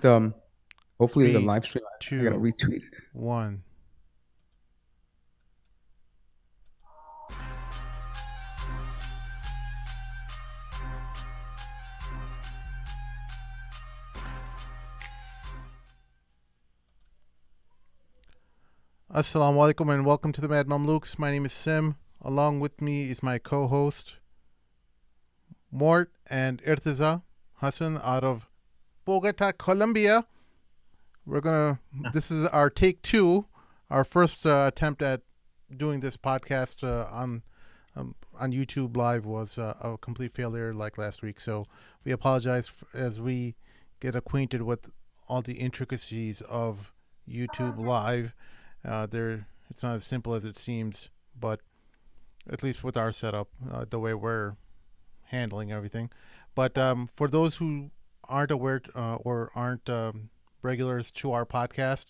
just hopefully the Three, live stream. I gotta two, retweet it. one. Assalamu alaikum and welcome to the Mad Mamluks. My name is Sim. Along with me is my co-host Mort and Irtiza Hassan out of Bogota, Colombia. This is our take two, our first attempt at doing this podcast on YouTube Live was a complete failure like last week. So we apologize as we get acquainted with all the intricacies of YouTube Live. It's not as simple as it seems, but at least with our setup, the way we're handling everything. But for those who aren't aware or aren't regulars to our podcast,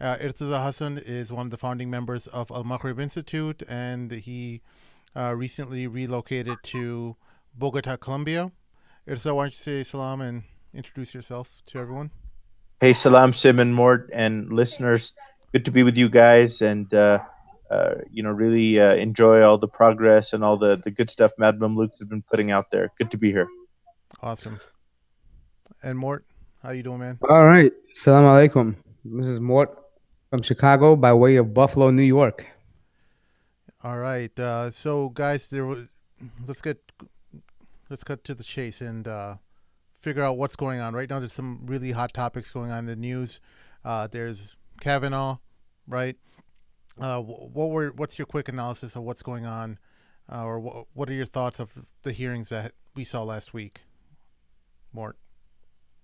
Irtaza Hassan is one of the founding members of Al Maghrib Institute, and he recently relocated to Bogota, Colombia. Irtaza, why don't you say salam and introduce yourself to everyone? Hey, salam, Sim and Mort and listeners. Good to be with you guys, and really enjoy all the progress and all the good stuff Mad Mamluks has been putting out there. Good to be here. Awesome. And Mort, how you doing, man? All right. Salam alaikum. This is Mort from Chicago by way of Buffalo, New York. All right. So, guys, let's cut to the chase and figure out what's going on right now. There's some really hot topics going on in the news. There's Kavanaugh, right? What's your quick analysis of what's going on, or what are your thoughts of the hearings that we saw last week, Mort?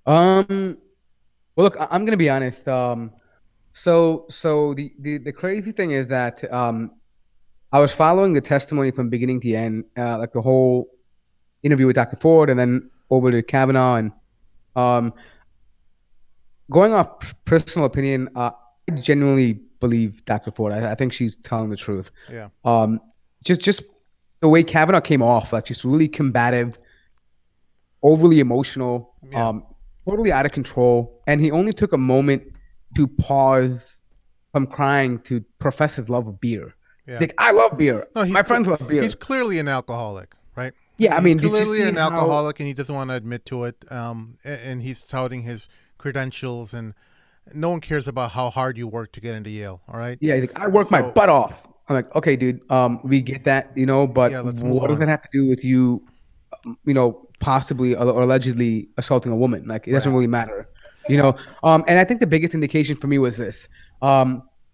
Well, look, I'm gonna be honest. So the crazy thing is that I was following the testimony from beginning to end, like the whole interview with Dr. Ford, and then over to Kavanaugh, and going off personal opinion, I genuinely believe Dr. Ford. I think she's telling the truth. Yeah. Just the way Kavanaugh came off, like just really combative, overly emotional, totally out of control, and he only took a moment to pause from crying to profess his love of beer. Yeah. Like, I love beer. No, my friends love beer. He's clearly an alcoholic, right? Yeah, I mean, he's clearly an alcoholic, and he doesn't want to admit to it. And he's touting his credentials, and no one cares about how hard you work to get into Yale. All right. Yeah, like, I work my butt off. I'm like, okay, dude, we get that, but what does that have to do with you, possibly or allegedly assaulting a woman? Like, it doesn't really matter, And I think the biggest indication for me was this.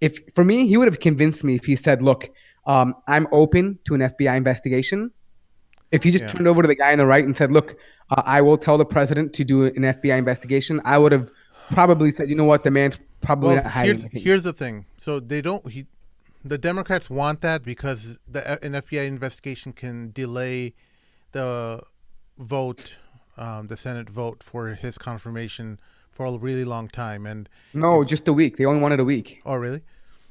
If for me, he would have convinced me if he said, look, I'm open to an FBI investigation. If he just turned over to the guy on the right and said, look, I will tell the president to do an FBI investigation, I would have probably said, you know what, the man's probably not hiding anything. Here's the thing. So the Democrats want that because an FBI investigation can delay the vote, the Senate vote for his confirmation for a really long time. And no, just a week. They only wanted a week. Oh, really?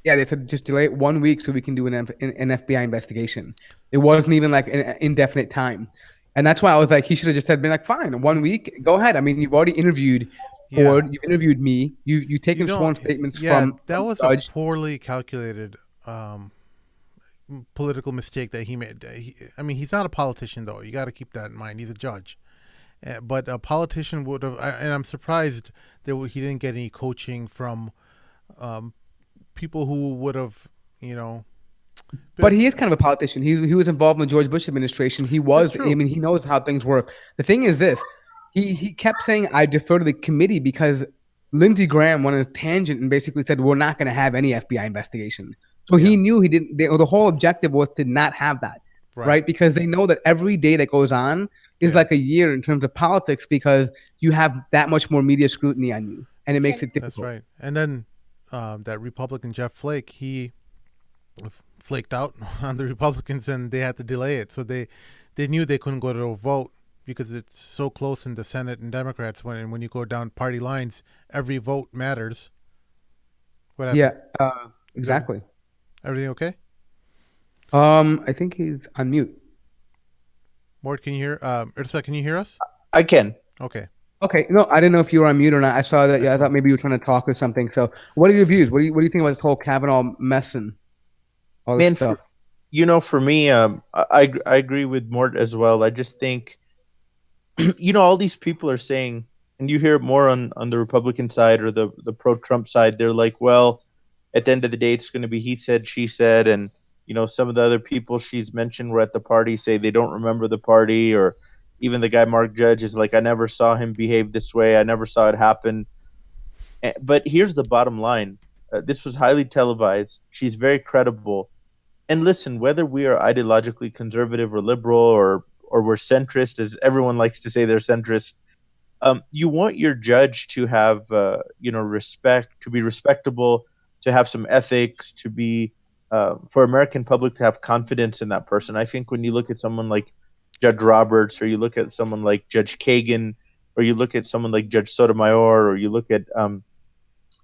Yeah, they said just delay it 1 week so we can do an FBI investigation. It wasn't even like an indefinite time. And that's why I was like, he should have just said, been like, fine, 1 week, go ahead. I mean, you've already interviewed Ford, you interviewed me, you've taken sworn statements from that was the judge. A poorly calculated political mistake that he made. He's not a politician, though. You got to keep that in mind. He's a judge. But a politician would have, and I'm surprised that he didn't get any coaching from people who would have, But he is kind of a politician. He was involved in the George Bush administration. He knows how things work. The thing is this. He kept saying, I defer to the committee because Lindsey Graham went on a tangent and basically said, we're not going to have any FBI investigation. So he knew he didn't. The whole objective was to not have that, right? Because they know that every day that goes on is like a year in terms of politics because you have that much more media scrutiny on you, and it makes it difficult. That's right. And then that Republican Jeff Flake, he flaked out on the Republicans, and they had to delay it. So they knew they couldn't go to a vote because it's so close in the Senate and Democrats. When you go down party lines, every vote matters. What happened? Yeah, exactly. Everything okay? I think he's on mute. Mort, can you hear? Ursa, can you hear us? I can. Okay. Okay, no, I didn't know if you were on mute or not. I saw that. Yeah, I thought Excellent. maybe you were trying to talk or something. So, what are your views? What do you think about this whole Kavanaugh mess and all this Man, stuff? for me, I agree with Mort as well. I just think all these people are saying, and you hear it more on the Republican side or the pro Trump side. They're like, well, at the end of the day, it's going to be he said, she said, and some of the other people she's mentioned were at the party say they don't remember the party, or even the guy Mark Judge is like, I never saw him behave this way, I never saw it happen. But here's the bottom line: this was highly televised. She's very credible. And listen, whether we are ideologically conservative or liberal or we're centrist, as everyone likes to say they're centrist, you want your judge to have respect, to be respectable, to have some ethics, to be for American public to have confidence in that person. I think when you look at someone like Judge Roberts, or you look at someone like Judge Kagan, or you look at someone like Judge Sotomayor, or you look at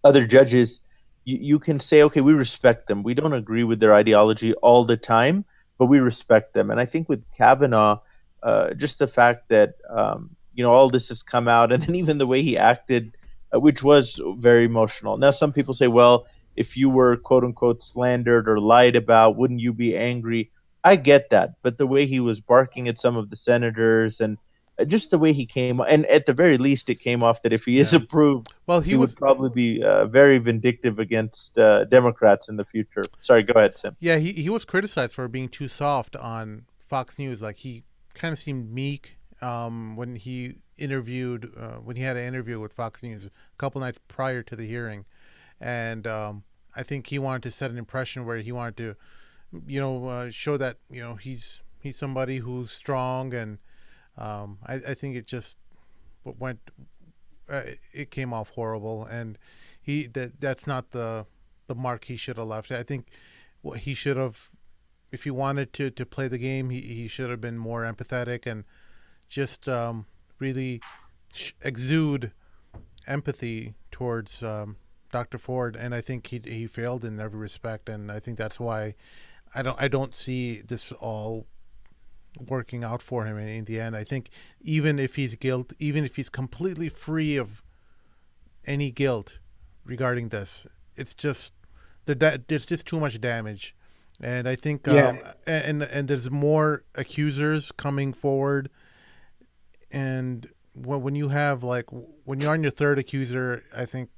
other judges, you can say, okay, we respect them. We don't agree with their ideology all the time, but we respect them. And I think with Kavanaugh, just the fact that all this has come out, and then even the way he acted, which was very emotional. Now, some people say, well, if you were quote unquote slandered or lied about, wouldn't you be angry? I get that, but the way he was barking at some of the senators, and just the way he came, and at the very least, it came off that if he is Yeah. approved, Well, he would probably be very vindictive against Democrats in the future. Sorry, go ahead, Sim. yeah, he was criticized for being too soft on Fox News. Like he kind of seemed meek when he had an interview with Fox News a couple nights prior to the hearing, and I think he wanted to set an impression where he wanted to, show that he's somebody who's strong, and I think it just went it came off horrible, and that's not the mark he should have left. I think what he should have, if he wanted to play the game, he should have been more empathetic and just really exude empathy towards Dr. Ford. And I think he failed in every respect, and I think that's why I don't see this all working out for him in the end. I think even if he's completely free of any guilt regarding this, it's just there's just too much damage, and I think Yeah, and there's more accusers coming forward, and when you have when you're on your third accuser, I think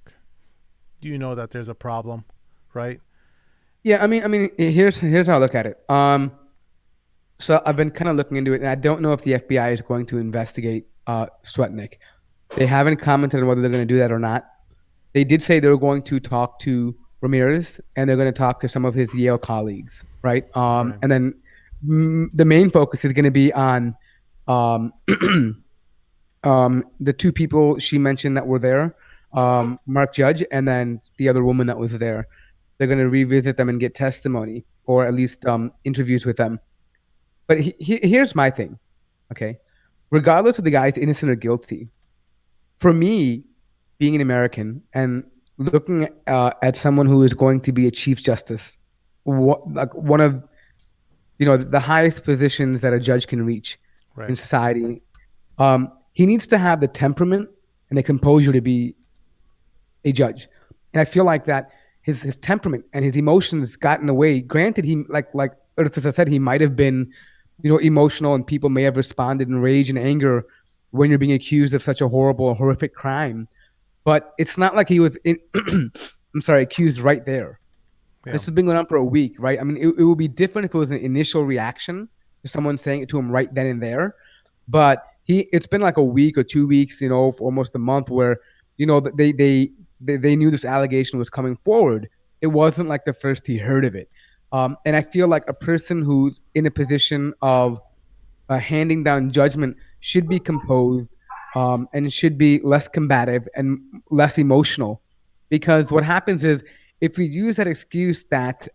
that there's a problem, right? yeah. I mean, here's how I look at it. So I've been kind of looking into it, and I don't know if the FBI is going to investigate Swetnick. They haven't commented on whether they're going to do that or not. They did say they were going to talk to Ramirez, and they're going to talk to some of his Yale colleagues, right? Right. And then the main focus is going to be on um, the two people she mentioned that were there, Mark Judge, and then the other woman that was there. They're going to revisit them and get testimony, or at least interviews with them. But here's my thing, okay? Regardless of the guy's innocent or guilty, for me, being an American and looking at someone who is going to be a chief justice, like one of the highest positions that a judge can reach in Right. society, he needs to have the temperament and the composure to be a judge. And I feel like that his temperament and his emotions got in the way. Granted, he like Urtza said, he might have been emotional, and people may have responded in rage and anger when you're being accused of such a horrible, horrific crime. But it's not like he was I'm sorry, accused right there. Yeah. This has been going on for a week, right? I mean, it would be different if it was an initial reaction to someone saying it to him right then and there. But it's been like a week or 2 weeks, for almost a month, where they knew this allegation was coming forward. It wasn't like the first he heard of it, and I feel like a person who's in a position of handing down judgment should be composed, and should be less combative and less emotional. Because what happens is, if we use that excuse that,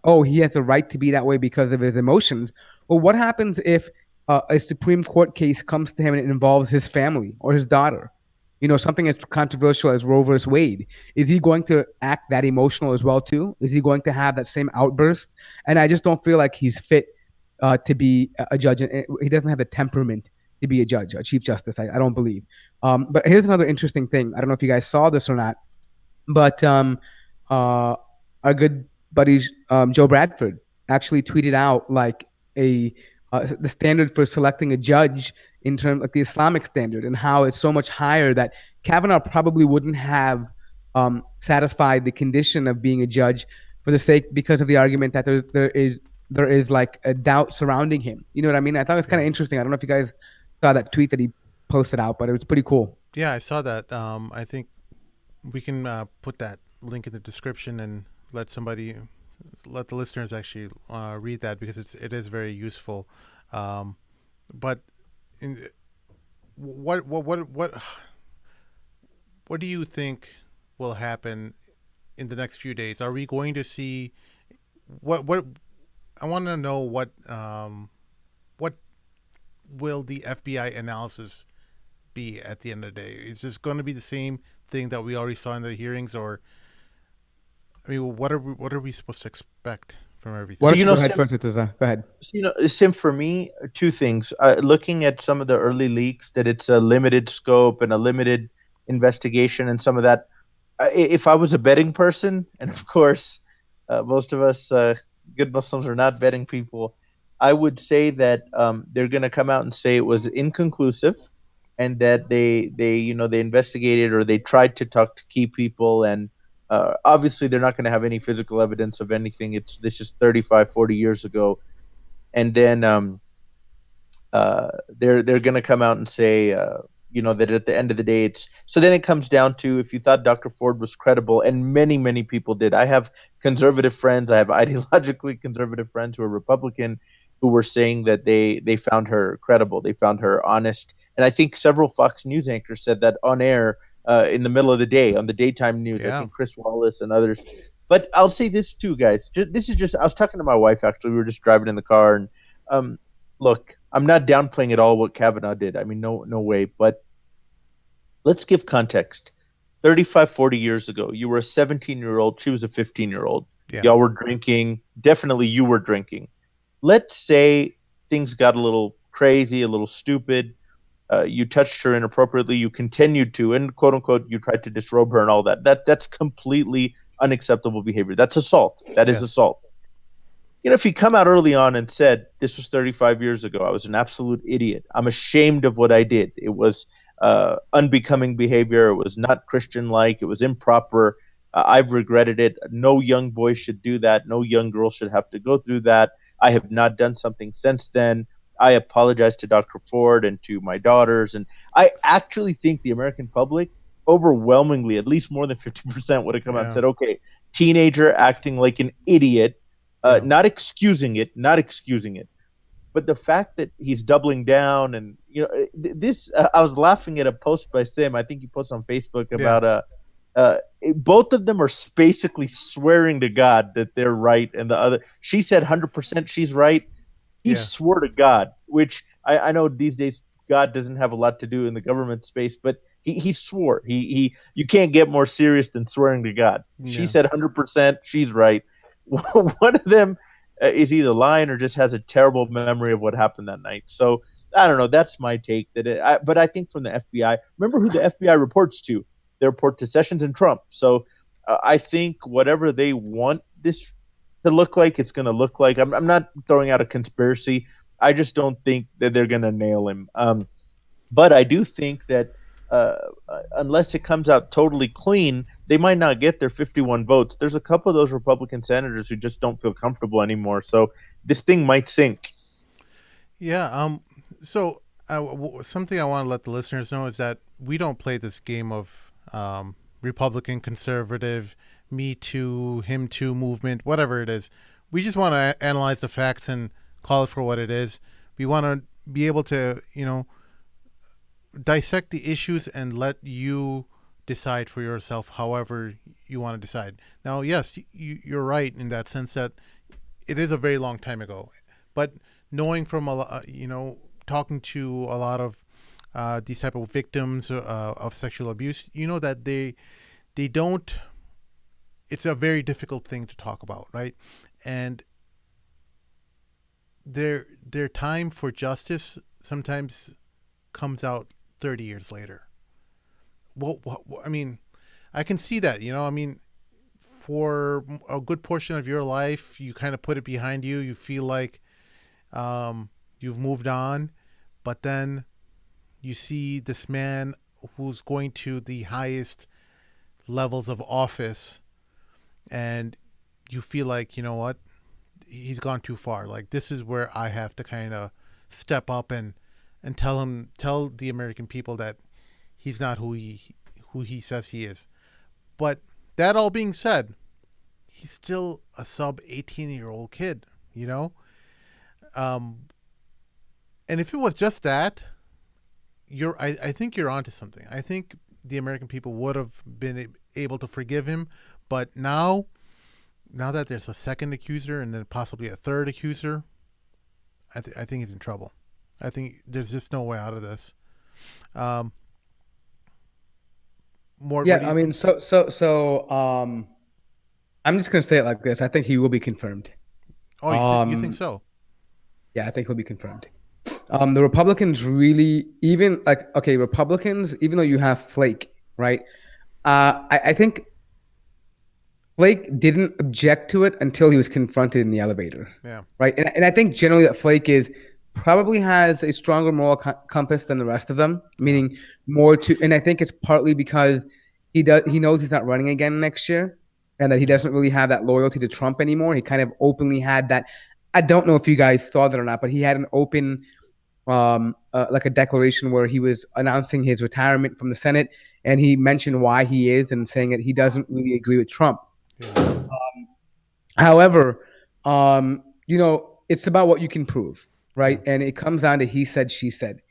oh, he has the right to be that way because of his emotions, well, what happens if a Supreme Court case comes to him and it involves his family or his daughter? Something as controversial as Roe versus Wade. Is he going to act that emotional as well too? Is he going to have that same outburst? And I just don't feel like he's fit to be a judge. And he doesn't have the temperament to be a judge, a chief justice. I don't believe. But here's another interesting thing. I don't know if you guys saw this or not, but uh, our good buddy Joe Bradford actually tweeted out like a the standard for selecting a judge in terms like the Islamic standard and how it's so much higher that Kavanaugh probably wouldn't have satisfied the condition of being a judge for the sake because of the argument that there is like a doubt surrounding him. You know what I mean? I thought it was kind of interesting. I don't know if you guys saw that tweet that he posted out, but it was pretty cool. Yeah, I saw that. I think we can put that link in the description and let the listeners actually read that, because it is very useful. But in, what do you think will happen in the next few days? Are we going to see what I want to know what will the FBI analysis be at the end of the day? Is this going to be the same thing that we already saw in the hearings, or I mean, what are we supposed to expect from everything? Why don't you go ahead first, Go ahead. Sim, for me, two things. Looking at some of the early leaks, that it's a limited scope and a limited investigation, and some of that. If I was a betting person, and of course, most of us good Muslims are not betting people, I would say that they're going to come out and say it was inconclusive, and that they investigated, or they tried to talk to key people, and obviously they're not going to have any physical evidence of anything. This is 35, 40 years ago, and then they're going to come out and say that at the end of the day it's so. Then it comes down to, if you thought Dr. Ford was credible, and many people did. I have conservative friends, I have ideologically conservative friends who are Republican, who were saying that they found her credible, they found her honest, and I think several Fox News anchors said that on air in the middle of the day on the daytime news. Yeah. I think Chris Wallace and others. But I'll say this too, guys. This is just, I was talking to my wife, actually. We were just driving in the car, and look, I'm not downplaying at all what Kavanaugh did. I mean, no way. But let's give context. 35, 40 years ago, you were a 17-year-old. She was a 15-year-old. Yeah. Y'all were drinking. Definitely you were drinking. Let's say things got a little crazy, a little stupid. You touched her inappropriately. You continued to, and quote unquote, you tried to disrobe her and all that. That's completely unacceptable behavior. That's assault. That is assault. If you come out early on and said, this was 35 years ago, I was an absolute idiot, I'm ashamed of what I did, it was unbecoming behavior, it was not Christian-like, it was improper, I've regretted it, no young boy should do that, no young girl should have to go through that, I have not done something since then, I apologize to Dr. Ford and to my daughters. And I actually think the American public, overwhelmingly, at least more than 50%, would have come out and said, okay, teenager acting like an idiot, not excusing it, but the fact that he's doubling down. And this, I was laughing at a post by Sim, I think he posted on Facebook about both of them are basically swearing to God that they're right, and the other, she said 100% she's right. He swore to God, which I know these days God doesn't have a lot to do in the government space, but he swore. You can't get more serious than swearing to God. Yeah. She said 100%, she's right. One of them is either lying or just has a terrible memory of what happened that night. So I don't know. That's my take. But I think from the FBI, remember who the FBI reports to? They report to Sessions and Trump. So I think whatever they want this to look like, it's going to look like. I'm not throwing out a conspiracy. I just don't think that they're going to nail him. But I do think that unless it comes out totally clean, they might not get their 51 votes. There's a couple of those Republican senators who just don't feel comfortable anymore. So this thing might sink. Yeah. So something I want to let the listeners know is that we don't play this game of Republican, conservative, Me Too, Him Too movement, whatever it is. We just want to analyze the facts and call it for what it is. We want to be able to, dissect the issues and let you decide for yourself however you want to decide. Now, yes, you're right in that sense that it is a very long time ago. But knowing from, talking to a lot of these type of victims of sexual abuse, that they don't, it's a very difficult thing to talk about, right? And their time for justice sometimes comes out 30 years later. Well, I mean, I can see that, I mean, for a good portion of your life, you kind of put it behind you. You feel like you've moved on, but then you see this man who's going to the highest levels of office, and you feel like, you know what, he's gone too far. Like, this is where I have to kind of step up and tell the American people that he's not who he says he is. But that all being said, he's still a sub 18-year-old kid, and if it was just that, I think you're onto something. I think the American people would have been able to forgive him, but now that there's a second accuser and then possibly a third accuser, I think he's in trouble. I think there's just no way out of this. I mean, I'm just gonna say it like this. I think he will be confirmed. Oh, you think so? Yeah, I think he'll be confirmed. The Republicans really, Republicans, even though you have Flake, right? I think Flake didn't object to it until he was confronted in the elevator. Yeah. Right. And I think generally that Flake probably has a stronger moral compass than the rest of them, meaning more to, and I think it's partly because he knows he's not running again next year, and that he doesn't really have that loyalty to Trump anymore. He kind of openly had that. I don't know if you guys saw that or not, but he had an open, like a declaration where he was announcing his retirement from the Senate, and he mentioned why he is and saying that he doesn't really agree with Trump. Yeah. However, it's about what you can prove, right? And it comes down to he said, she said.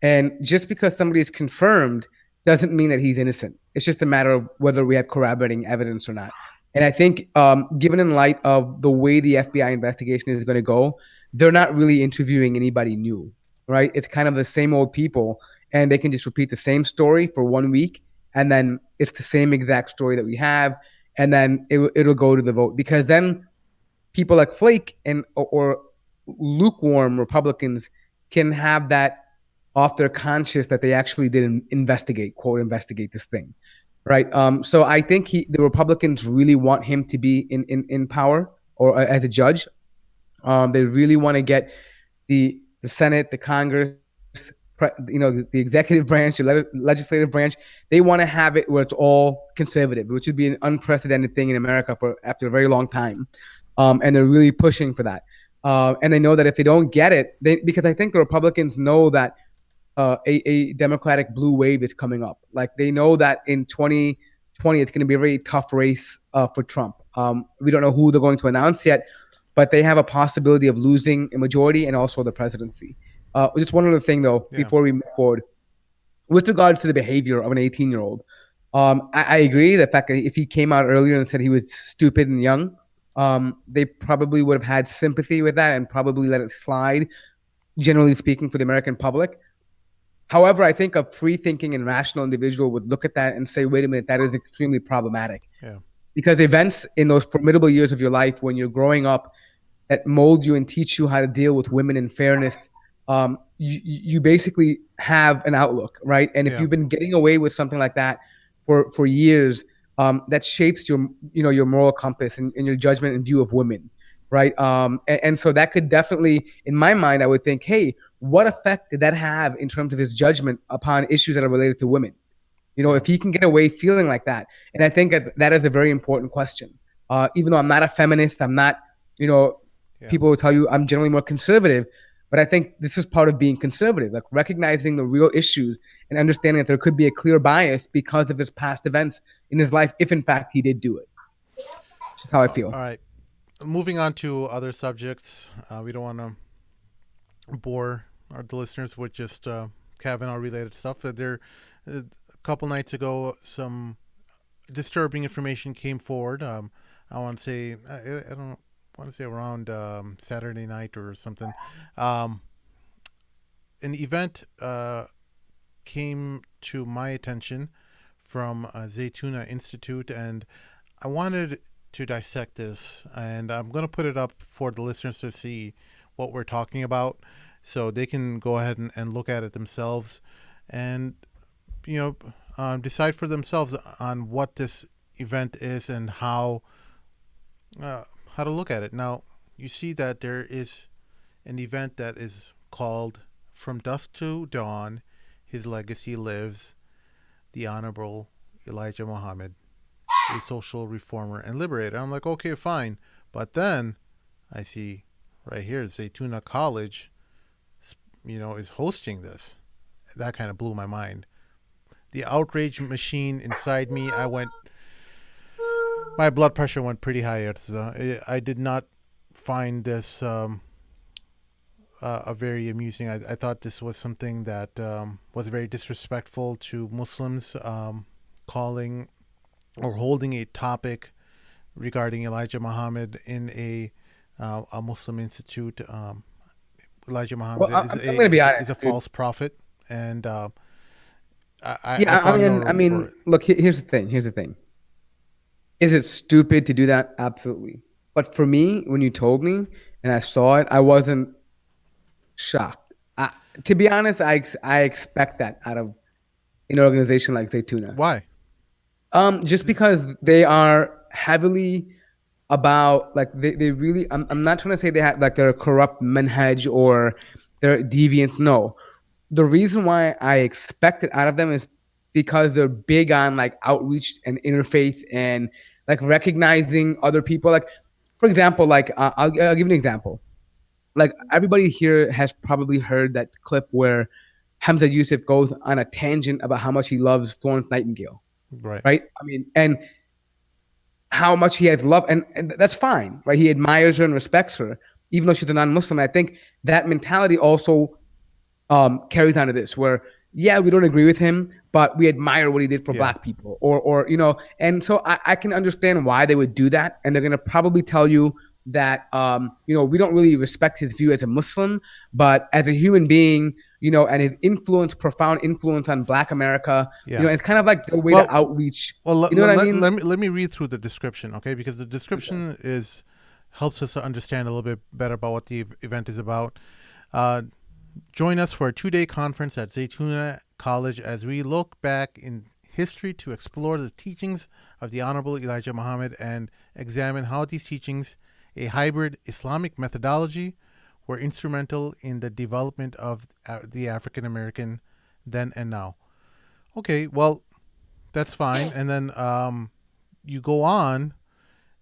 And just because somebody is confirmed doesn't mean that he's innocent. It's just a matter of whether we have corroborating evidence or not. And I think, given in light of the way the FBI investigation is going to go, they're not really interviewing anybody new, right? It's kind of the same old people, and they can just repeat the same story for 1 week, and then it's the same exact story that we have, and then it'll go to the vote. Because then people like Flake or lukewarm Republicans can have that off their conscience that they actually didn't investigate this thing, right? So I think the Republicans really want him to be in power or as a judge. They really want to get the Senate, the Congress, the executive branch, the legislative branch. They want to have it where it's all conservative, which would be an unprecedented thing in America after a very long time. And they're really pushing for that. And they know that if they don't get it, because I think the Republicans know that a Democratic blue wave is coming up. Like, they know that in 2020, it's going to be a very tough race for Trump. We don't know who they're going to announce yet, but they have a possibility of losing a majority and also the presidency. Just one other thing, though, before we move forward. With regards to the behavior of an 18-year-old, I agree the fact that if he came out earlier and said he was stupid and young, they probably would have had sympathy with that and probably let it slide, generally speaking, for the American public. However, I think a free-thinking and rational individual would look at that and say, wait a minute, that is extremely problematic. Yeah. Because events in those formidable years of your life when you're growing up that mold you and teach you how to deal with women in fairness, you basically have an outlook, right? And if you've been getting away with something like that for years, that shapes your moral compass and your judgment and view of women, right? And so that could definitely, in my mind, I would think, hey, what effect did that have in terms of his judgment upon issues that are related to women? If he can get away feeling like that. And I think that is a very important question. Even though I'm not a feminist, I'm not, people will tell you I'm generally more conservative, but I think this is part of being conservative, like recognizing the real issues and understanding that there could be a clear bias because of his past events in his life, if in fact he did do it. That's how I feel. All right. Moving on to other subjects. We don't want to bore the listeners with just Kavanaugh related stuff. There, a couple nights ago, some disturbing information came forward. I want to say, I don't want to say around Saturday night or something. An event came to my attention from Zaytuna Institute, and I wanted to dissect this, and I'm going to put it up for the listeners to see what we're talking about. so they can go ahead and look at it themselves, and decide for themselves on what this event is and uh, how to look at it. Now, you see that there is an event that is called "From Dusk to Dawn, His Legacy Lives." The Honorable Elijah Muhammad, a social reformer and liberator. I'm like, okay, fine. But then I see right here, Zaytuna College, is hosting this. That kind of blew my mind. The outrage machine inside me, my blood pressure went pretty high. I did not find this a very amusing. I thought this was something that was very disrespectful to Muslims, calling or holding a topic regarding Elijah Muhammad in a Muslim institute. Elijah Muhammad Well, I'm going to be is a honest, dude. false prophet, and I Yeah, I found no mean, I room for mean, it. look, here's the thing. Here's the thing. Is it stupid to do that? Absolutely. But for me, when you told me and I saw it, I wasn't shocked. To be honest, I expect that out of an organization like Zaytuna. Why? Just because they are heavily about like they really. I'm not trying to say they have like they're a corrupt manhaj or they're deviants. No, the reason why I expect it out of them is because they're big on like outreach and interfaith and like recognizing other people. Like, for example, like I'll give you an example. Like everybody here has probably heard that clip where Hamza Yusuf goes on a tangent about how much he loves Florence Nightingale, Right. right? I mean, and how much he has love, and that's fine, right? He admires her and respects her, even though she's a non-Muslim. And I think that mentality also carries on to this, where yeah, we don't agree with him, but we admire what he did for Yeah. black people, or and so I can understand why they would do that, and they're gonna probably tell you that we don't really respect his view as a Muslim, but as a human being, and his influence, profound influence on Black America, Yeah. it's kind of like the way to Well, outreach. well, You know what I mean? let me read through the description, okay? Because the Okay. description is helps us to understand a little bit better about what the event is about. Uh, Join us for a 2-day conference at Zaytuna College as we look back in history to explore the teachings of the Honorable Elijah Muhammad and examine how these teachings, a hybrid Islamic methodology, were instrumental in the development of the African American then and now. Okay, well, that's fine. And then you go on.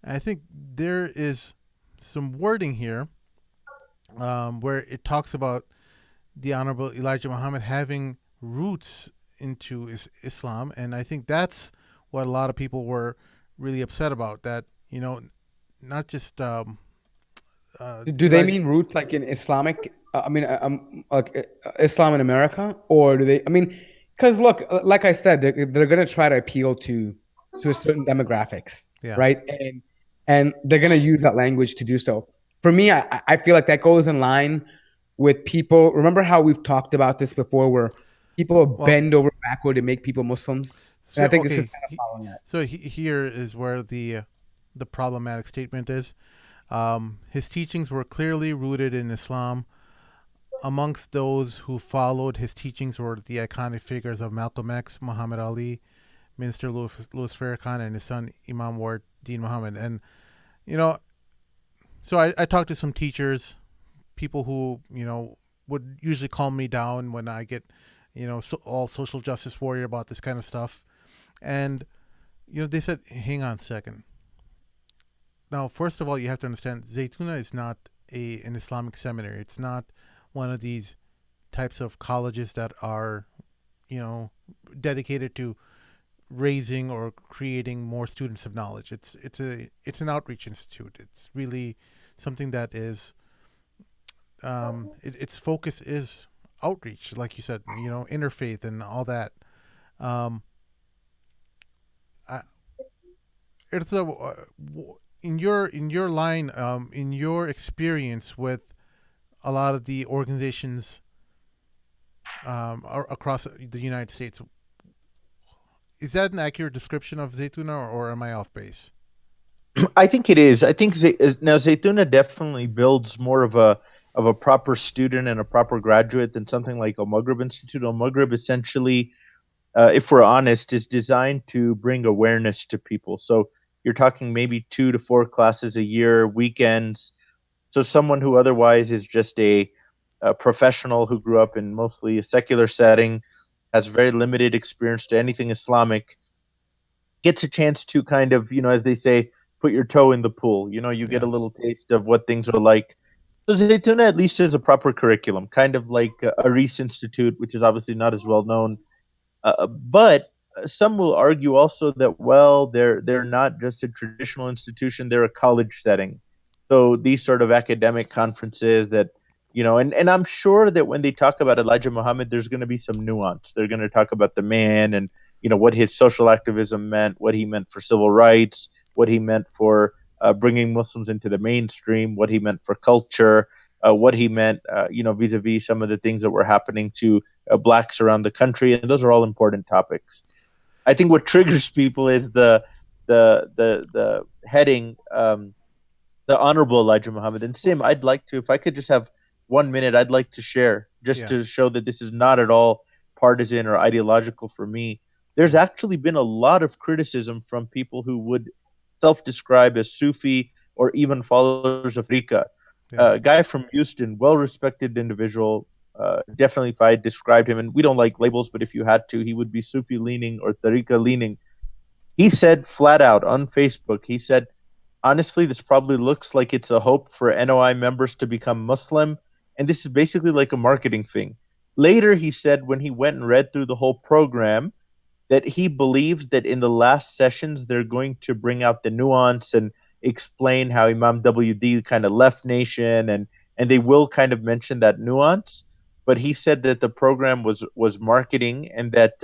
I think there is some wording here where it talks about the Honorable Elijah Muhammad having roots into Islam, and I think that's what a lot of people were really upset about. That not just Do they Elijah. mean roots like in Islamic? I mean, like Islam in America, or do they? I mean, because look, like I said, they're going to try to appeal to a certain demographics, Yeah. right? And they're going to use that language to do so. For me, I feel like that goes in line with people. Remember how we've talked about this before, where people Well, bend over backward to make people Muslims, and so I think this is okay. kind of following that. So here is where the problematic statement is. His teachings were clearly rooted in Islam. Amongst those who followed his teachings were the iconic figures of Malcolm X, Muhammad Ali, Minister Louis Farrakhan, and his son Imam Ward Dean Muhammad. And you know, so I talked to some teachers, people who would usually calm me down when I get all social justice warrior about this kind of stuff, and they said, hang on a second. Now, first of all, you have to understand Zaytuna is not an Islamic seminary. It's not one of these types of colleges that are dedicated to raising or creating more students of knowledge. It's an outreach institute. It's really something that is its focus is outreach, like you said, interfaith and all that. Um, I, it's a in your line in your experience with a lot of the organizations across the United States. Is that an accurate description of Zaytuna, or am I off base? I think it is. I think now Zaytuna definitely builds more of a of a proper student and a proper graduate than something like Al Maghrib Institute. Al Maghrib essentially, if we're honest, is designed to bring awareness to people. So you're talking maybe 2 to 4 classes a year, weekends. So someone who otherwise is just a professional who grew up in mostly a secular setting, has very limited experience to anything Islamic, gets a chance to kind of, as they say, put your toe in the pool. You get Yeah. a little taste of what things are like. So Zaytuna at least has a proper curriculum, kind of like a Reese Institute, which is obviously not as well known. But some will argue also that, well, they're not just a traditional institution; they're a college setting. So these sort of academic conferences that, and I'm sure that when they talk about Elijah Muhammad, there's going to be some nuance. They're going to talk about the man and what his social activism meant, what he meant for civil rights, what he meant for bringing Muslims into the mainstream, what he meant for culture, what he meant, vis-a-vis some of the things that were happening to blacks around the country, and those are all important topics. I think what triggers people is the heading, the Honorable Elijah Muhammad. And Sim, I'd like to, if I could just have 1 minute, I'd like to share just Yeah. to show that this is not at all partisan or ideological for me. There's Yeah. actually been a lot of criticism from people who would self-describe as Sufi or even followers of Rika. Yeah. A guy from Houston, well-respected individual. Definitely, if I described him, and we don't like labels, but if you had to, he would be Sufi leaning or Tariqa leaning. He said flat out on Facebook, he said, honestly, this probably looks like it's a hope for NOI members to become Muslim. And this is basically like a marketing thing. Later, he said when he went and read through the whole program, that he believes that in the last sessions, they're going to bring out the nuance and explain how Imam WD kind of left nation, and they will kind of mention that nuance. But he said that the program was marketing, and that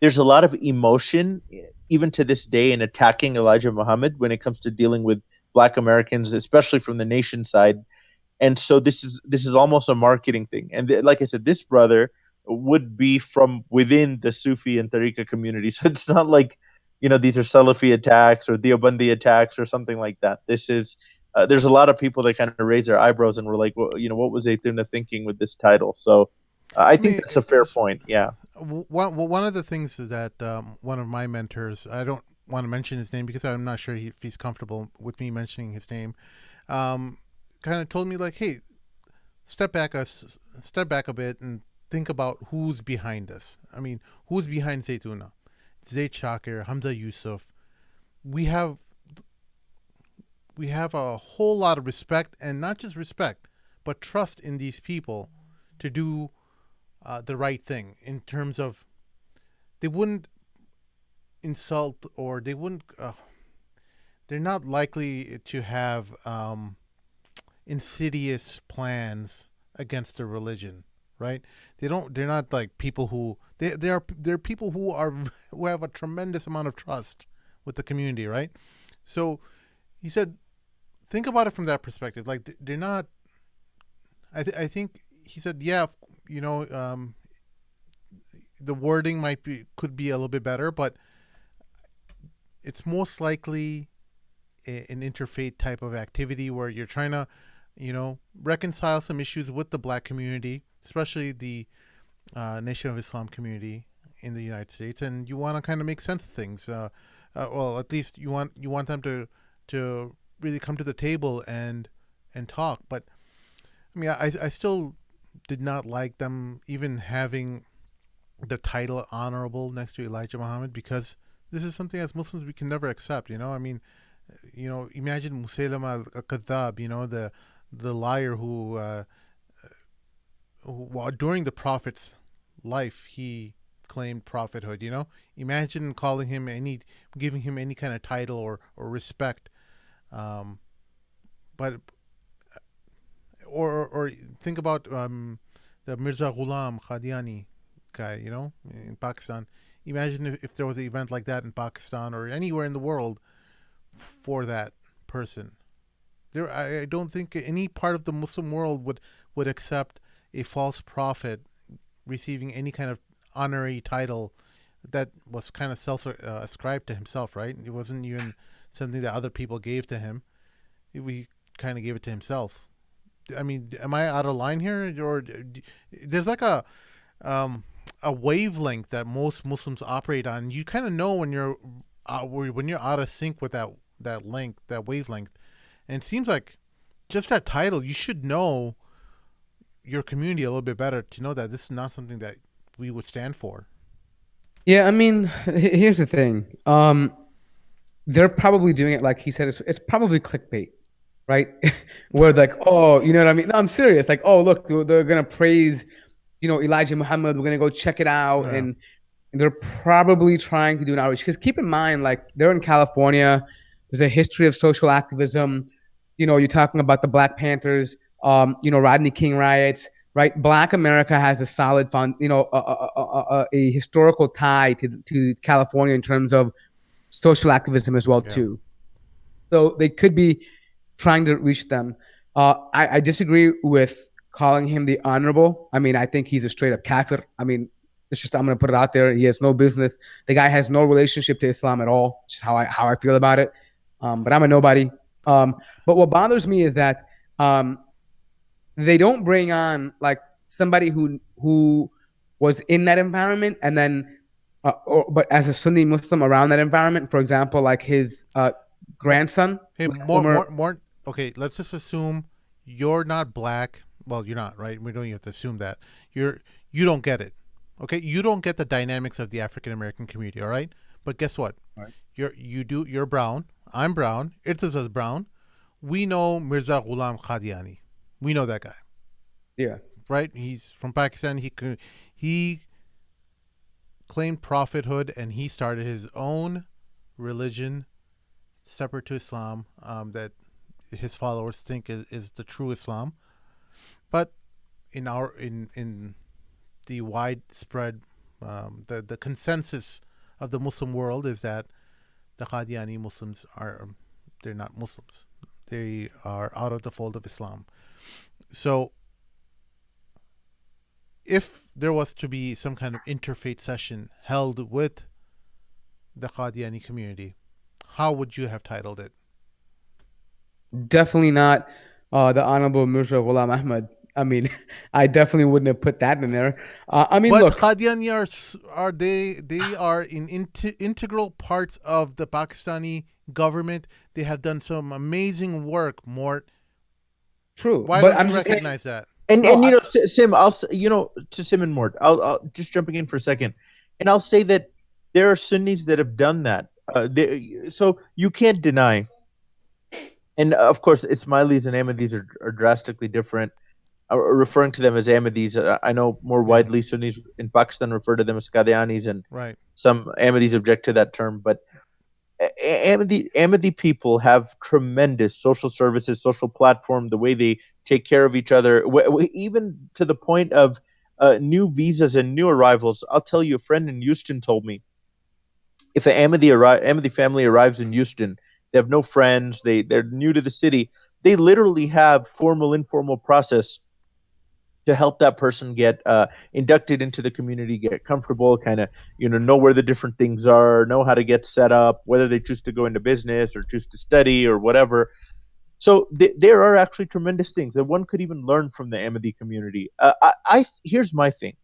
there's a lot of emotion, even to this day, in attacking Elijah Muhammad when it comes to dealing with Black Americans, especially from the nation side. And so this is almost a marketing thing. And like I said, this brother would be from within the Sufi and Tariqa community, so it's not like these are Salafi attacks or Deobandi attacks or something like that. This is there's a lot of people that kind of raise their eyebrows and were like, well, what was Zaytuna thinking with this title? So I I think mean, that's a fair point. Yeah. one of the things is that one of my mentors, I don't want to mention his name because I'm not sure if he's comfortable with me mentioning his name, kind of told me like, hey, step back a bit and think about who's behind this. I mean, who's behind Zaytuna? Zayd Shakir, Hamza Yusuf. We have a whole lot of respect, and not just respect, but trust in these people to do the right thing in terms of they wouldn't insult or they wouldn't. They're not likely to have insidious plans against the religion, right? They don't. They're not like people who they're people who are who have a tremendous amount of trust with the community, right? So he said, think about it from that perspective. Like they're not. I think he said, yeah, you know, the wording could be a little bit better, but it's most likely an interfaith type of activity where you're trying to, reconcile some issues with the Black community, especially the Nation of Islam community in the United States, and you want to kind of make sense of things. Well, at least you want them to really come to the table and talk. But I mean, I still did not like them even having the title honorable next to Elijah Muhammad, because this is something as Muslims we can never accept. I mean, imagine Musaylama al-Kadhab, the liar who during the Prophet's life he claimed prophethood. Imagine giving him any kind of title or respect. But or think about the Mirza Ghulam Qadiani guy, in Pakistan. Imagine if there was an event like that in Pakistan or anywhere in the world for that person. I don't think any part of the Muslim world would accept a false prophet receiving any kind of honorary title that was kind of ascribed to himself, right? It wasn't even something that other people gave to him. We kind of gave it to himself. I mean, am I out of line here, or there's like um, a wavelength that most Muslims operate on? You kind of know when you're out of sync with that wavelength, and it seems like just that title, you should know your community a little bit better to know that this is not something that we would stand for. Yeah, I mean, here's the thing. They're probably doing it like he said. It's probably clickbait, right? Where like, oh, you know what I mean? No, I'm serious. Like, oh, look, they're gonna praise, Elijah Muhammad. We're gonna go check it out, Yeah. and they're probably trying to do an outreach. Because keep in mind, like, they're in California. There's a history of social activism. You're talking about the Black Panthers. Rodney King riots. Right, Black America has a solid fund. A historical tie to California in terms of social activism as well too. So they could be trying to reach them. I disagree with calling him the honorable. I mean, I think he's a straight up kafir. I mean, I'm going to put it out there. He has no business. The guy has no relationship to Islam at all. Just how I feel about it. But I'm a nobody. But what bothers me is that they don't bring on like somebody who was in that environment and then but as a Sunni Muslim around that environment, for example, like his grandson. Hey, more. Okay, let's just assume you're not black. Well, you're not, right? We don't even have to assume that. You don't get it. Okay, you don't get the dynamics of the African American community. All right, but guess what? Right. You're brown. I'm brown. Irtiza's brown. We know Mirza Ghulam Qadiani. We know that guy. Yeah. Right. He's from Pakistan. He claimed prophethood and he started his own religion separate to Islam that his followers think is the true Islam. But in the widespread the consensus of the Muslim world is that the Qadiani Muslims they're not Muslims. They are out of the fold of Islam. So if there was to be some kind of interfaith session held with the Qadiani community, how would you have titled it? Definitely not the Honorable Mirza Ghulam Ahmad. I mean, I definitely wouldn't have put that in there. I mean, but look, Qadiani they are integral parts of the Pakistani government. They have done some amazing work. Mort. True. Why don't you recognize that? And Sim, to Sim and Mort, I'll just jumping in for a second, and I'll say that there are Sunnis that have done that. So you can't deny, and of course, Ismailis and Ahmadis are drastically different. Referring to them as Ahmadis, I know more widely Sunnis in Pakistan refer to them as Qadianis, and some Ahmadis object to that term, but Ahmadi people have tremendous social services, social platform, the way they take care of each other, even to the point of new visas and new arrivals. I'll tell you, a friend in Houston told me, if an Ahmadi family arrives in Houston, they have no friends, they're new to the city, they literally have formal, informal process to help that person get inducted into the community, get comfortable, kind of, know where the different things are, know how to get set up, whether they choose to go into business or choose to study or whatever. So there are actually tremendous things that one could even learn from the Ahmadi community. Here's my thing.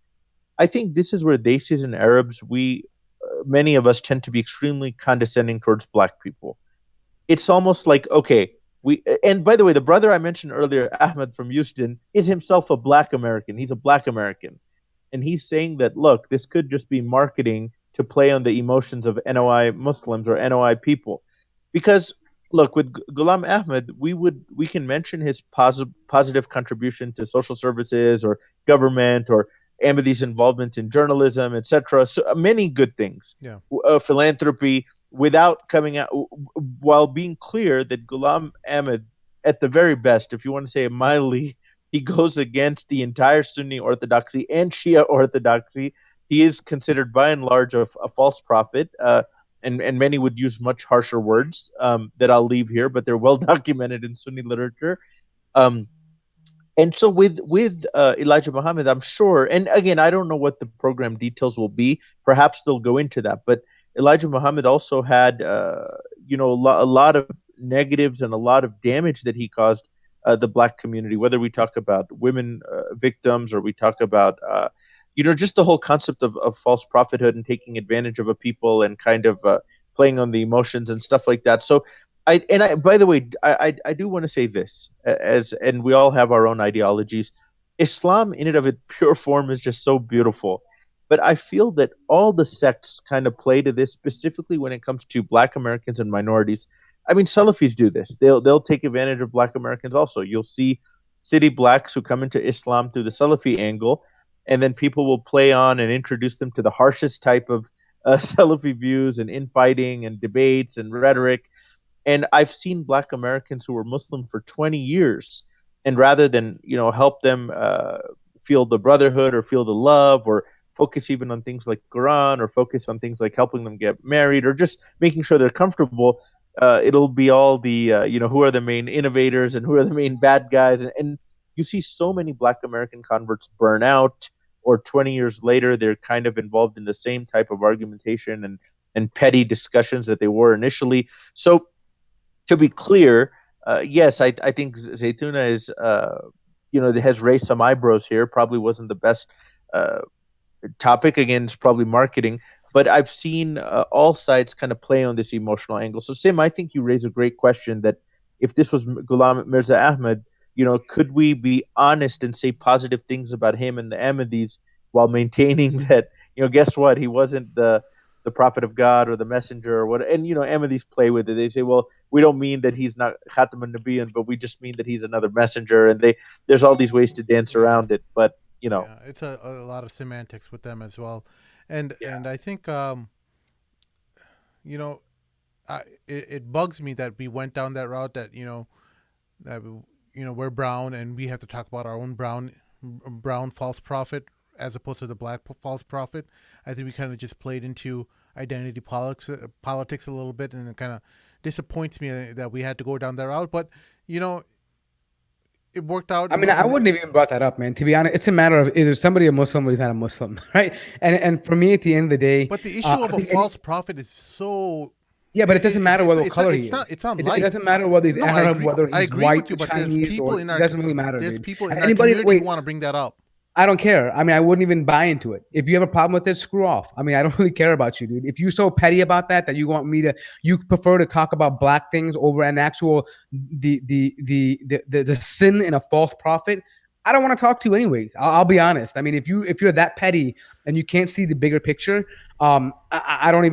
I think this is where Desis and Arabs, many of us tend to be extremely condescending towards black people. It's almost like, okay, and by the way, the brother I mentioned earlier, Ahmed from Houston, is himself a black American. He's a black American. And he's saying that, look, this could just be marketing to play on the emotions of NOI Muslims or NOI people. Because, look, with Ghulam Ahmed, we can mention his positive contribution to social services or government or Ahmadi's involvement in journalism, etc. So many good things. Yeah. Philanthropy, without coming out, while being clear that Ghulam Ahmed, at the very best, if you want to say it mildly, he goes against the entire Sunni orthodoxy and Shia orthodoxy. He is considered by and large a false prophet, and many would use much harsher words that I'll leave here, but they're well documented in Sunni literature. And so with Elijah Muhammad, I'm sure, and again, I don't know what the program details will be. Perhaps they'll go into that, but Elijah Muhammad also had, a lot of negatives and a lot of damage that he caused the Black community, whether we talk about women victims or we talk about just the whole concept of false prophethood and taking advantage of a people and kind of playing on the emotions and stuff like that. So I by the way, I do want to say this, and we all have our own ideologies. Islam in and of its pure form is just so beautiful. But I feel that all the sects kind of play to this, specifically when it comes to Black Americans and minorities. I mean, Salafis do this. They'll take advantage of Black Americans also. You'll see city blacks who come into Islam through the Salafi angle, and then people will play on and introduce them to the harshest type of Salafi views and infighting and debates and rhetoric. And I've seen Black Americans who were Muslim for 20 years, and rather than help them feel the brotherhood or feel the love or focus even on things like Quran or focus on things like helping them get married or just making sure they're comfortable, it'll be all the who are the main innovators and who are the main bad guys, and you see so many Black American converts burn out, or 20 years later they're kind of involved in the same type of argumentation and petty discussions that they were initially. So to be clear, yes, I think Zaytuna is, has raised some eyebrows here. Probably wasn't the best topic. Again, it's probably marketing. But I've seen all sides kind of play on this emotional angle. So, Sim, I think you raise a great question that if this was Ghulam Mirza Ahmed, could we be honest and say positive things about him and the Ahmadis while maintaining that, guess what? He wasn't the prophet of God or the messenger or what. And Ahmadis play with it. They say, well, we don't mean that he's not Khatam al-Nabiyyin, but we just mean that he's another messenger. And there's all these ways to dance around it. But it's a lot of semantics with them as well. And I think it bugs me that we went down that route, that we're brown and we have to talk about our own brown false prophet as opposed to the Black false prophet. I think we kind of just played into identity politics a little bit, and it kind of disappoints me that we had to go down that route. But it worked out. I mean, I wouldn't have even brought that up, man. To be honest, it's a matter of either somebody a Muslim or he's not a Muslim, right? And for me, at the end of the day, but the issue of a false prophet is so. Yeah, but it doesn't matter what color he is. It's not it doesn't matter whether he's Arab, whether he's white, you, but Chinese, or it doesn't really matter. There's dude. people in our community who want to bring that up. I don't care. I mean, I wouldn't even buy into it. If you have a problem with it, screw off. I mean, I don't really care about you, dude. If you're so petty about that you want me to, you prefer to talk about Black things over an actual the sin in a false prophet, I don't want to talk to you anyways. I'll be honest. I mean, if you're that petty and you can't see the bigger picture, I wouldn't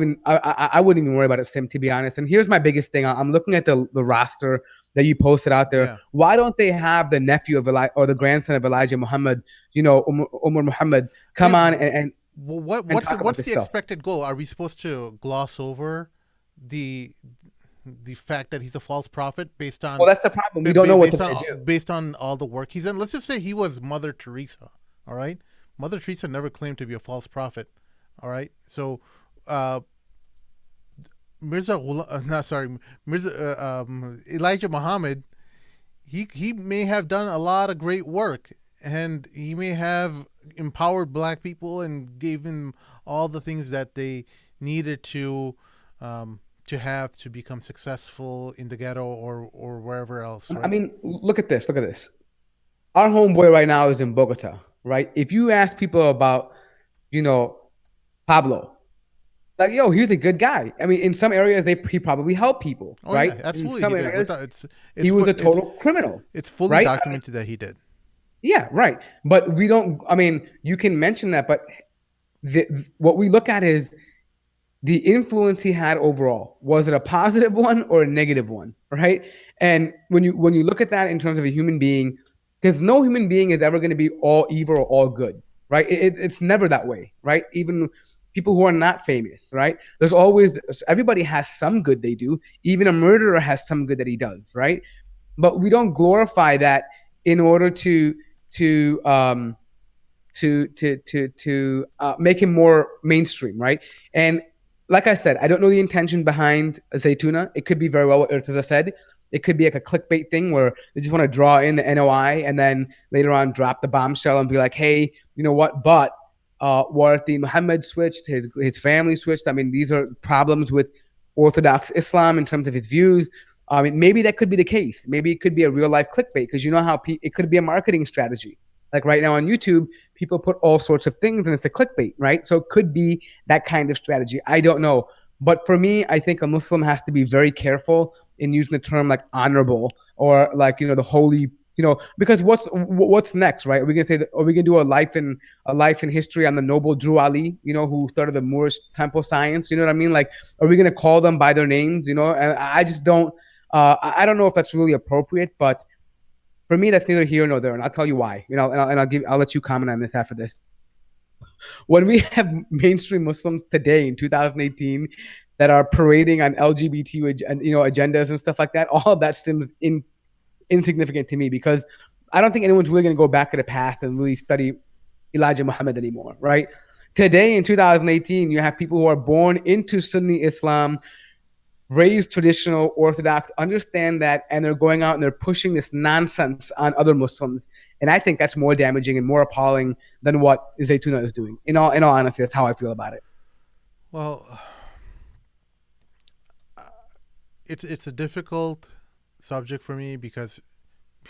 even worry about it, Sim, to be honest. And here's my biggest thing. I'm looking at the roster that you posted out there. Yeah. Why don't they have the nephew of or the grandson of Elijah Muhammad, Umar Muhammad, come on and what's the expected goal? Are we supposed to gloss over the fact that he's a false prophet based on? Well, that's the problem. We don't know what to do based on all the work he's done. Let's just say he was Mother Teresa. All right, Mother Teresa never claimed to be a false prophet. All right, so Elijah Muhammad, he may have done a lot of great work, and he may have empowered Black people and gave them all the things that they needed to have to become successful in the ghetto or wherever else. Right? I mean, look at this. Our homeboy right now is in Bogota, right? If you ask people about, Pablo, like, yo, he's a good guy. I mean, in some areas, he probably helped people, right? Yeah, absolutely. In some areas, he was a total criminal. It's fully documented that he did. Yeah, right. But we don't, I mean, you can mention that, but what we look at is the influence he had overall. Was it a positive one or a negative one, right? And when you look at that in terms of a human being, because no human being is ever going to be all evil or all good, right? It's never that way, right? Even people who are not famous, right? Everybody has some good they do. Even a murderer has some good that he does, right? But we don't glorify that in order to make him more mainstream, right? And like I said, I don't know the intention behind Zaytuna. It could be very well what Irtaza said. It could be like a clickbait thing where they just want to draw in the NOI and then later on drop the bombshell and be like, hey, you know what? But Warthi Muhammad switched, his family switched. I mean, these are problems with Orthodox Islam in terms of his views. I mean, maybe that could be the case. Maybe it could be a real life clickbait because you know how it could be a marketing strategy. Like right now on YouTube, people put all sorts of things and it's a clickbait, right? So it could be that kind of strategy. I don't know. But for me, I think a Muslim has to be very careful in using the term like honorable or like, the holy, because what's next, right? Are we gonna say that, are we gonna do a life in history on the noble Drew Ali, who started the Moorish temple science? You know what I mean? Like, are we gonna call them by their names? And I just don't. I don't know if that's really appropriate, but for me, that's neither here nor there, and I'll tell you why. I'll let you comment on this after this. When we have mainstream Muslims today in 2018 that are parading on LGBT agendas and stuff like that, all of that seems insignificant to me because I don't think anyone's really going to go back to the past and really study Elijah Muhammad anymore, right? Today in 2018, you have people who are born into Sunni Islam, raised traditional Orthodox, understand that, and they're going out and they're pushing this nonsense on other Muslims. And I think that's more damaging and more appalling than what Zaytuna is doing. In all honesty, that's how I feel about it. Well, it's a difficult subject for me because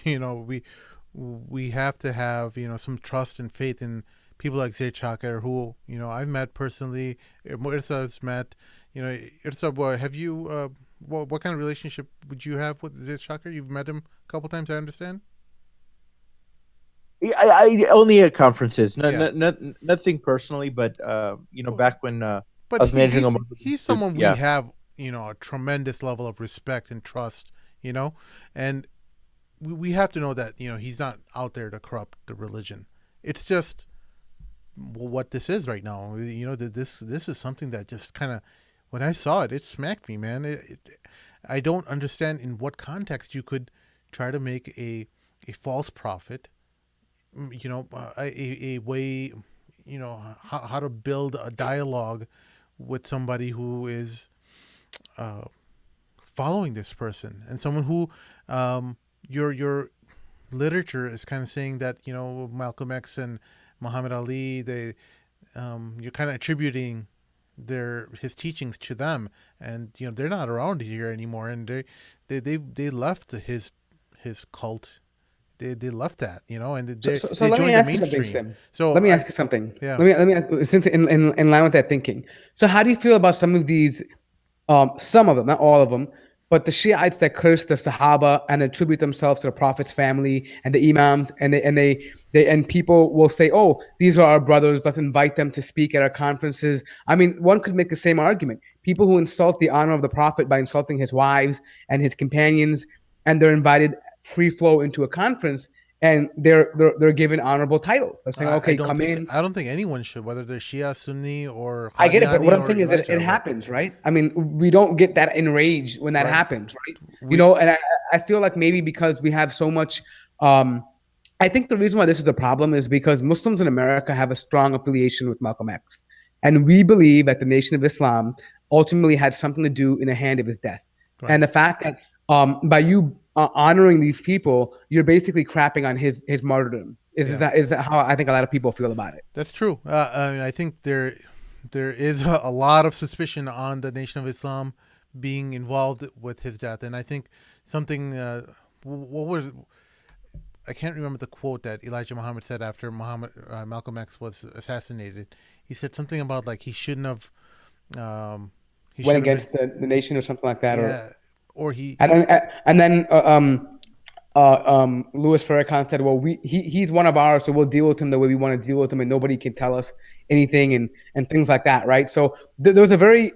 we have to have some trust and faith in people like Zayd Shaker, who I've met personally. Irsa's met. Irsa, have you? What kind of relationship would you have with Zayd Shaker? You've met him a couple times, I understand. I only at conferences, nothing personally, but back when I was managing he's someone we have a tremendous level of respect and trust, and we have to know that he's not out there to corrupt the religion. It's just what this is right now. This is something that just kind of, when I saw it smacked me, man. I don't understand in what context you could try to make a false prophet, a way, how to build a dialogue with somebody who is following this person, and someone who your literature is kind of saying that Malcolm X and Muhammad Ali, you're kind of attributing his teachings to them, and they're not around here anymore, and they left his cult. They left that, and they let joined me the ask you something, mainstream. Sim. So let me ask you something. Yeah. Let me ask, since in line with that thinking. So how do you feel about some of these? Some of them, not all of them, but the Shiites that curse the Sahaba and attribute themselves to the Prophet's family and the Imams, and people will say, "Oh, these are our brothers. Let's invite them to speak at our conferences." I mean, one could make the same argument. People who insult the honor of the Prophet by insulting his wives and his companions, and they're invited free flow into a conference, and they're given honorable titles. They're saying, "Okay, come in." I don't think anyone should, whether they're Shia, Sunni, or I get it, but what I'm or saying is that Elijah, it happens, right? I mean, we don't get that enraged when that Right. happens, right? And I feel like maybe because we have so much, I think the reason why this is a problem is because Muslims in America have a strong affiliation with Malcolm X. And we believe that the Nation of Islam ultimately had something to do in the hand of his death. Right. And the fact that by you honoring these people, you're basically crapping on his martyrdom. Is that how I think a lot of people feel about it? That's true. I think there is a lot of suspicion on the Nation of Islam being involved with his death, and I think something. What was? I can't remember the quote that Elijah Muhammad said after Malcolm X was assassinated. He said something about like he shouldn't have. Went against the nation or something like that, or he. And then Louis Farrakhan said, "Well, he's one of ours, so we'll deal with him the way we want to deal with him, and nobody can tell us anything," and things like that, right? So there was a very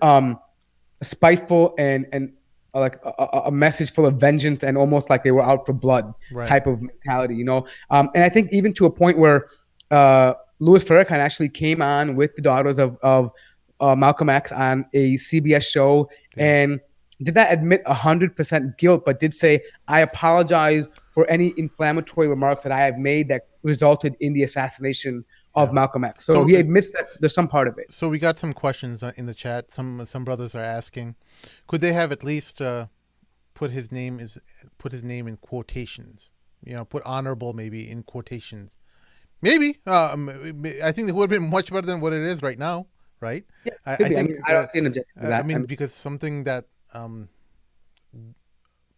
spiteful and like a message full of vengeance and almost like they were out for blood type of mentality, And I think even to a point where Louis Farrakhan actually came on with the daughters of Malcolm X on a CBS show and did not admit 100% guilt, but did say, "I apologize for any inflammatory remarks that I have made that resulted in the assassination of Malcolm X." So he admits that there's some part of it. So we got some questions in the chat. Some brothers are asking, could they have at least put his name in quotations? Put honorable maybe in quotations. Maybe. I think it would have been much better than what it is right now, right? Yeah, I think I don't see an objection to that. because something that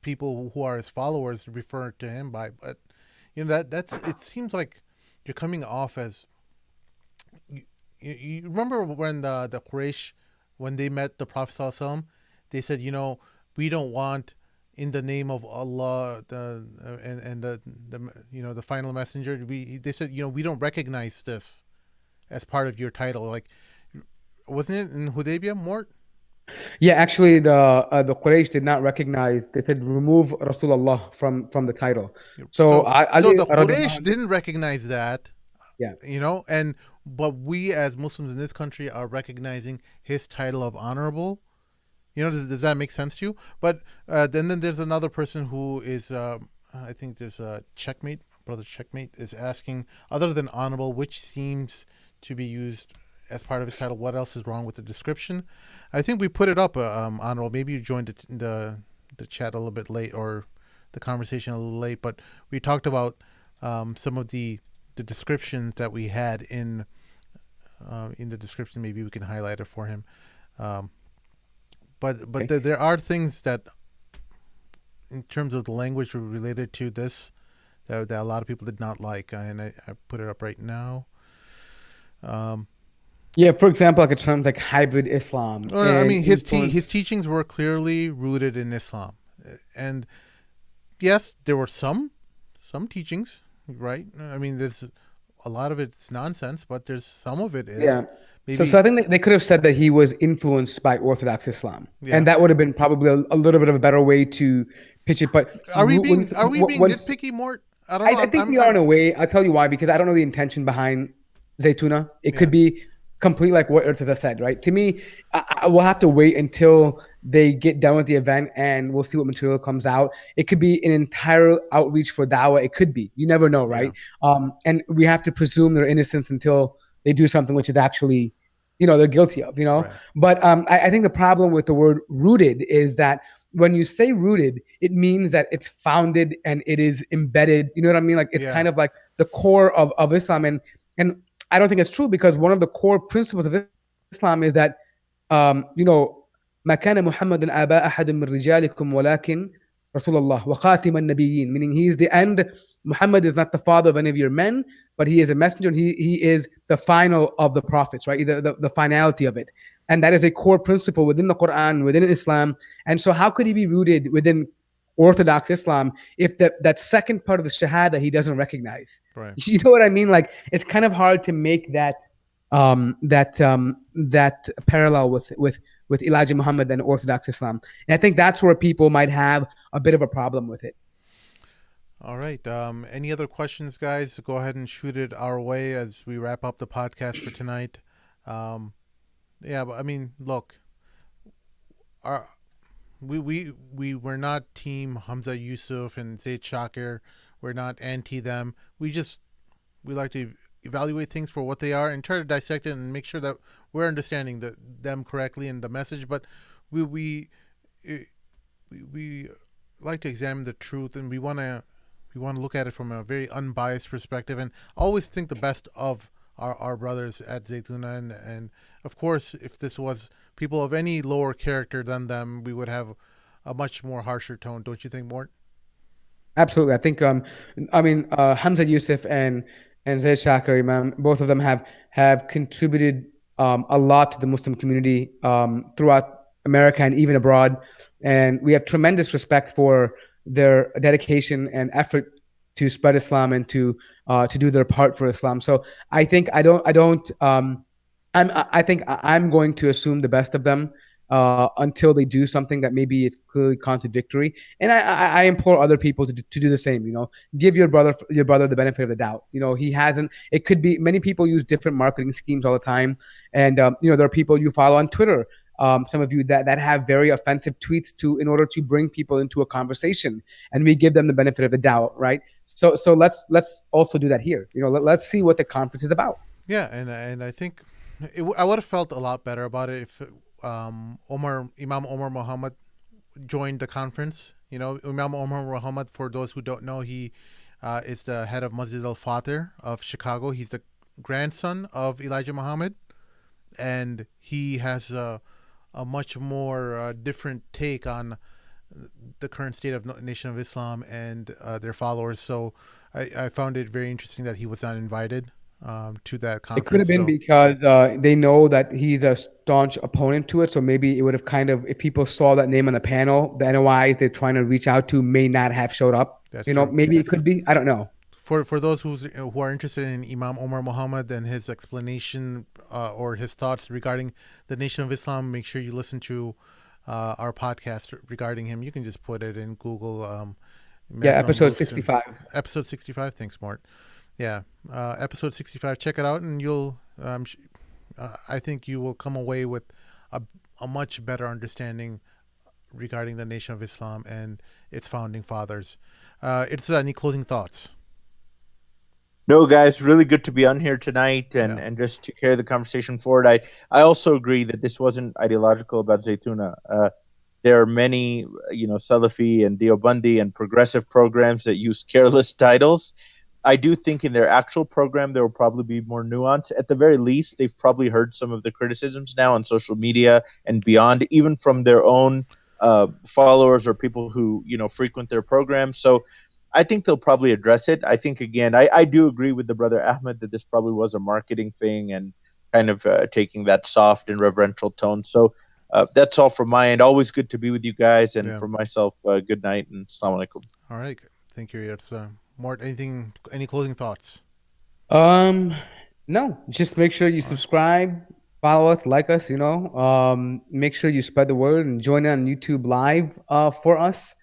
people who are his followers refer to him by. But that's it seems like you're coming off as you remember when the Quraysh, when they met the Prophet ﷺ, they said, we don't want in the name of Allah and the final messenger. They said, we don't recognize this as part of your title. Like, wasn't it in Hudaybiyah, Mort? Yeah, actually, the Quraysh did not recognize. They said remove Rasulullah from the title. So So Ali the radiallahu Quraysh didn't recognize that. Yeah. But we as Muslims in this country are recognizing his title of honorable. Does that make sense to you? But then there's another person who is, I think there's a brother Checkmate is asking, other than honorable, which seems to be used as part of his title, what else is wrong with the description? I think we put it up, honorable. Maybe you joined the chat a little bit late, or the conversation a little late, but we talked about some of the descriptions that we had in the description. Maybe we can highlight it for him. But Okay. there are things that, in terms of the language related to this, that a lot of people did not like, and I put it up right now. Yeah, for example, like terms like hybrid Islam I and mean, his influence. teachings were clearly rooted in Islam, and yes, there were some teachings, right? I mean, there's a lot of it's nonsense, but there's some of it is Yeah. So, maybe. so I think they could have said that he was influenced by Orthodox Islam, Yeah. and that would have been probably a little bit of a better way to pitch it. But Are we when, being once nitpicky, Mort? I don't know. I think we are in a way. I'll tell you why, because I don't know the intention behind Zaytuna. It Yeah. could be complete like what Urtza said, right? To me, I will have to wait until they get done with the event and we'll see what material comes out. It could be an entire outreach for dawah. It could be. You never know, Yeah. right? And we have to presume their innocence until they do something which is actually, they're guilty of, Right. But I think the problem with the word rooted is that when you say rooted, it means that it's founded and it is embedded. You know what I mean? Like it's kind of like the core of Islam. And I don't think it's true, because one of the core principles of Islam is that, ما كان محمد آباء أحد من رجالكم ولكن رسول الله وخاتم النبيين, meaning he is the end. Muhammad is not the father of any of your men, but he is a messenger. And he is the final of the prophets, right? The finality of it. And that is a core principle within the Quran, within Islam. And so how could he be rooted within Orthodox Islam if that second part of the Shahada he doesn't recognize? Right. You know what I mean? Like it's kind of hard to make that parallel with Elijah Muhammad and Orthodox Islam. And I think that's where people might have a bit of a problem with it. All right. Any other questions, guys? Go ahead and shoot it our way as we wrap up the podcast for tonight. Yeah, but I mean, look, we were not team Hamza Yusuf and Zaid Shakir. We're not anti them. We like to evaluate things for what they are and try to dissect it and make sure that we're understanding them correctly and the message. But we like to examine the truth, and we want to look at it from a very unbiased perspective and always think the best of our brothers at Zaytuna. And of course, if this was people of any lower character than them, we would have a much more harsher tone. Don't you think, Mort? Absolutely. I think Hamza Yusuf and Zaid Shakir Imam, both of them have contributed a lot to the Muslim community throughout America and even abroad. And we have tremendous respect for their dedication and effort to spread Islam and to do their part for Islam. So I think I think I'm going to assume the best of them until they do something that maybe is clearly contradictory. And I implore other people to do the same. Give your brother the benefit of the doubt. He hasn't. It could be many people use different marketing schemes all the time, and there are people you follow on Twitter. Some of you that have very offensive tweets in order to bring people into a conversation, and we give them the benefit of the doubt, right? So let's also do that here. Let's see what the conference is about. Yeah, and I think I would have felt a lot better about it if Imam Omar Muhammad joined the conference. Imam Omar Muhammad, for those who don't know, he is the head of Masjid al-Fatir of Chicago. He's the grandson of Elijah Muhammad, and he has a much more different take on the current state of Nation of Islam and their followers. So I found it very interesting that he was not invited to that It could have conference. been So because they know that he's a staunch opponent to it. So maybe it would have kind of, if people saw that name on the panel, the NOIs they're trying to reach out to may not have showed up. that's You know, true. maybe it could be. I don't know. For those who are interested in Imam Omar Muhammad and his explanation or his thoughts regarding the Nation of Islam, make sure you listen to our podcast regarding him. You can just put it in Google. Yeah, Mad episode Mamluks and 65. episode 65. Thanks, Mort. Yeah, episode 65. Check it out, and you'll. I think you will come away with a much better understanding regarding the Nation of Islam and its founding fathers. It's any closing thoughts? No, guys, really good to be on here tonight and, Yeah. and just to carry the conversation forward. I also agree that this wasn't ideological about Zaytuna. There are many, Salafi and Deobandi and progressive programs that use careless titles. I do think in their actual program there will probably be more nuance. At the very least, they've probably heard some of the criticisms now on social media and beyond, even from their own followers or people who frequent their program. So I think they'll probably address it. I think again, I do agree with the brother Ahmed that this probably was a marketing thing and kind of taking that soft and reverential tone. So that's all from my end. Always good to be with you guys, and Yeah. for myself, good night and assalamu alaikum. All right. Thank you. It's Mort. Any closing thoughts? No, just make sure you subscribe, follow us, like us, make sure you spread the word and join in on YouTube live for us.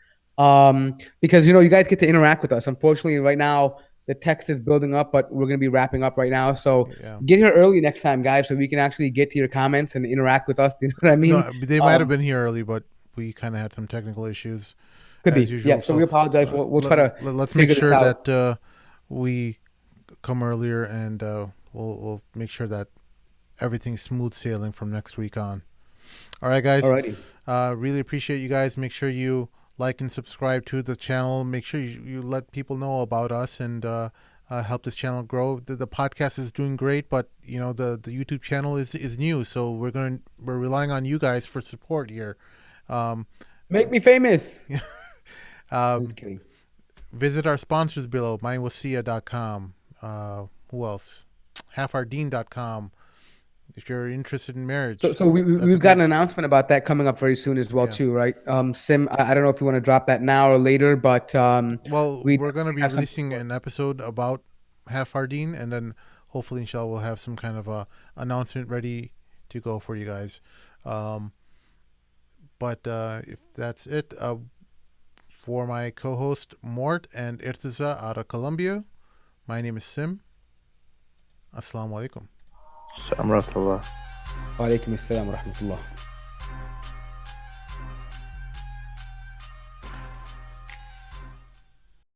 Because you guys get to interact with us. Unfortunately, right now the text is building up, but we're gonna be wrapping up right now. So Yeah. get here early next time, guys, so we can actually get to your comments and interact with us. You know what I mean? No, they might have been here early, but we kind of had some technical issues Could as be. usual. Yeah. So we apologize. We'll try to let's make figure this sure out. that we come earlier, and we'll make sure that everything's smooth sailing from next week on. All right, guys. Alrighty. Really appreciate you guys. Make sure you like and subscribe to the channel. Make sure you let people know about us and help this channel grow. The podcast is doing great, but the YouTube channel is new, so we're relying on you guys for support here. Make me famous. Just kidding. Visit our sponsors below, minewasia.com. Who else? halfardeen.com. If you're interested in marriage. So we've got an announcement about that coming up very soon as well, too, right? Sim, I don't know if you want to drop that now or later, but we're going to be releasing an episode about Halfardeen, and then hopefully, inshallah, we'll have some kind of a announcement ready to go for you guys. But if that's it, for my co-host Mort and Irtiza out of Colombia, my name is Sim. Assalamu alaikum. Assalamu alaikum. Wa alaikum assalam wa rahmatullah.